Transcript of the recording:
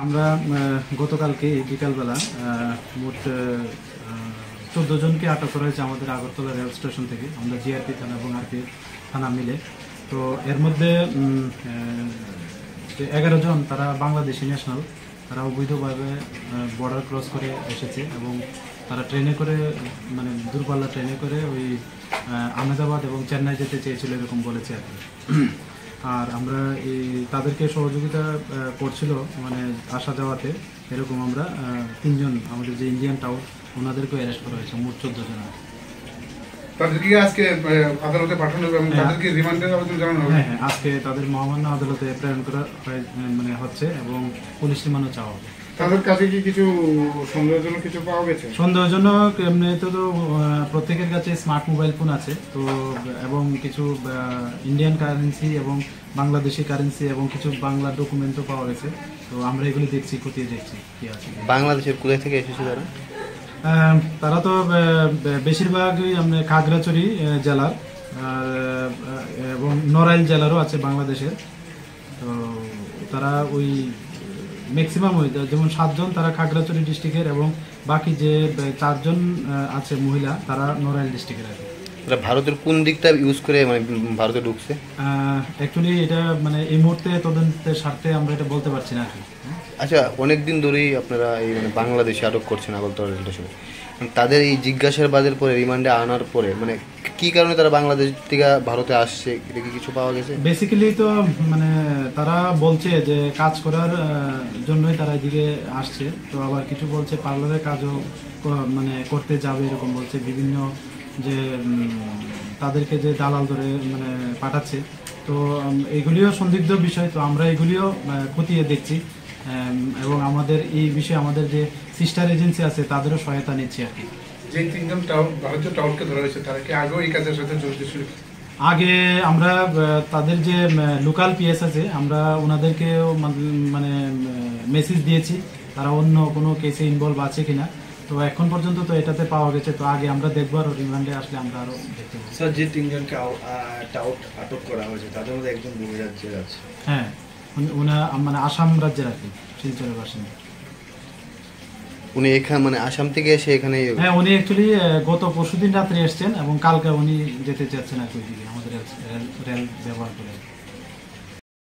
আমরা গতকালকে বিকালবেলা মোট 14 জনকে আটক করা হয়েছে আমাদের আগরতলা রেল স্টেশন থেকে। আমরা জিআরপি থানা এবং আরপি থানা মিলে। তো এর মধ্যে 11 জন তারা বাংলাদেশি ন্যাশনাল, তারা অবৈধভাবে বর্ডার ক্রস করে এসেছে এবং তারা ট্রেনে করে মানে দূরপাল্লা ট্রেনে করে ওই আহমেদাবাদ এবং চেন্নাই যেতে চেয়েছিল এরকম বলেছে আর কি। আর আমরা এই তাদেরকে সহযোগিতা করছিল মানে আসা যাওয়াতে, এরকম আমরা 3 জন আমাদের যে ইন্ডিয়ান টাউন ওনাদেরকে অ্যারেস্ট করা হয়েছে, মোট 14 জন। তাদেরকে আজকে আদালতে পাঠানো হবে এবং তাদেরকে রিমান্ডের আবেদন জানানো হবে। হ্যাঁ, আজকে তাদের মহামান্য আদালতে প্রেরণ করা মানে হচ্ছে এবং পুলিশ রিমান্ডও চাওয়া হবে। তাদের কাছে কি কিছু সন্দেহজনক কিছু পাওয়া গেছে? সন্দেহজনক এমনিতে তো প্রত্যেকের কাছে স্মার্ট মোবাইল ফোন আছে তো, এবং কিছু ইন্ডিয়ান কারেন্সি এবং বাংলাদেশি কারেন্সি এবং কিছু বাংলা ডকুমেন্টও পাওয়া গেছে। তো আমরা এগুলি দেখছি, খতিয়ে দেখছি কি আছে। বাংলাদেশের কোথায় থেকে এসেছে তারা? তারা তো বেশিরভাগই আমরা খাগড়াছড়ি জেলার এবং নড়াইল জেলারও আছে বাংলাদেশের। তো তারা ওই ম্যাক্সিমাম ওই যেমন 7 জন তারা খাগড়াছড়ি ডিস্ট্রিক্টের এবং বাকি যে 4 জন আছে মহিলা তারা নড়াইল ডিস্ট্রিক্টের আর কি। ভারতের কোন দিকটা ইউজ করে মানে ভারতে ঢুকছে? অ্যাকচুয়ালি এটা মানে এই মুহূর্তে তদন্তের স্বার্থে আমরা এটা বলতে পারছি না আর কি। আচ্ছা, অনেকদিন ধরেই আপনারা এই মানে বাংলাদেশে আটক করছেন আগরতলা রেল স্টেশনে। তাদের এই জিজ্ঞাসাবাদের পরে রিমান্ডে আনার পরে মানে কি কারণে তারা বাংলাদেশ থেকে ভারতে আসছে, এটা কি কিছু পাওয়া গেছে? বেসিক্যালি তো মানে তারা বলছে যে কাজ করার জন্যই তারা এদিকে আসছে। তো আবার কিছু বলছে পার্লারের কাজও মানে করতে যাবে এরকম বলছে। বিভিন্ন যে তাদেরকে যে দালাল ধরে মানে পাঠাচ্ছে, তো এগুলিও সন্দিগ্ধ বিষয়। তো আমরা এগুলিও খতিয়ে দেখছি এবং আমাদের এই বিষয়ে আমাদের যে সিস্টার এজেন্সি আছে তাদেরও সহায়তা নিচ্ছি আর কি। যে 3 জন ভারতীয় টাউনকে ধরা হয়েছে তারা কি আগেও এই কাজের সাথে জড়িত ছিল? আগে আমরা তাদের যে লোকাল পিএস আছে আমরা ওনাদেরকেও মানে মেসেজ দিয়েছি তারা অন্য কোনো কেসে ইনভলভ আছে কিনা। তো এখন পর্যন্ত তো এটাতে পাওয়া গেছে। তো আগে আমরা দেখবো আর রিমান্ডে আসলে আমরা আরো দেখতে পাবো। স্যার, যে 3 জনকে আটক করা হয়েছে তাদের মধ্যে একজন বহু রাজ্যের আছে। হ্যাঁ, উনি মানে আসাম রাজ্যের আর কি, শিলচরের বাসিন্দা। উনি এখানে মানে আসাম থেকে এসে এখানে? হ্যাঁ, উনি অ্যাকচুয়ালি গত পরশুদিন রাত্রে এসছেন এবং কালকে উনি যেতে চাচ্ছেন আর কি ওইদিকে আমাদের রেল ব্যবহার করে।